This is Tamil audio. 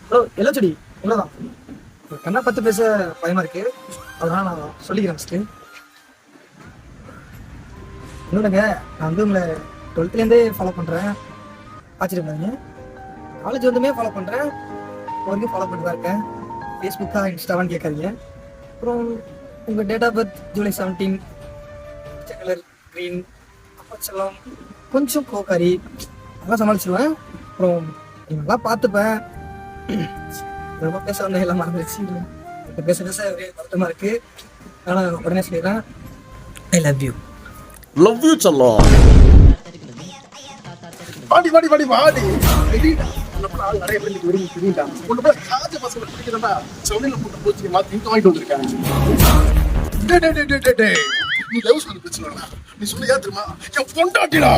ப்ரோ எல்லோ செடி இவ்வளோதான். கண்ணா பார்த்து பேச பயமா இருக்கு, அதனால நான் சொல்லிக்கிறேன் ஃபஸ்ட்டு. இன்னொன்றுங்க, நான் வந்து உங்களை 12th ஃபாலோ பண்ணுறேன், ஆச்சரியப்படாதீங்க. காலேஜ் வந்துமே ஃபாலோ பண்ணுறேன், வரைக்கும் ஃபாலோ பண்ணிட்டு தான் இருக்கேன். ஃபேஸ்புக்கா இன்ஸ்டாவான்னு கேட்காதீங்க. அப்புறம் உங்கள் டேட் ஆஃப் பர்த் July 17, பச்சை கலர் க்ரீன், அப்பச்செல்லாம் கொஞ்சம் கோக்காரி, அதெல்லாம் சமாளிச்சிருவேன். அப்புறம் நீங்களாம் பார்த்துப்பேன். ரொம்ப பேச வந்த எல்லாம் மறந்துருச்சு. இப்போ பேச பேச ஒரே வருத்தமாக இருக்குது. ஆனால் உடனே சொல்லிடுறேன், I love you. Love you செல்லம். வாடி வாடி வாடி வாடி. ஆள் நிறைய பேர் விரும்பி தெரியுண்டா. ஒன்று போய் காஜ பசங்க பிடிக்கிறதா செவனில் போட்டு போச்சு மாற்றி இங்கே வாங்கிட்டு வந்திருக்கேன். நீ லவ் சொல்ல பிரச்சனை நீ சொல்லியா தெரியுமா? என் பொண்டாட்டிடா.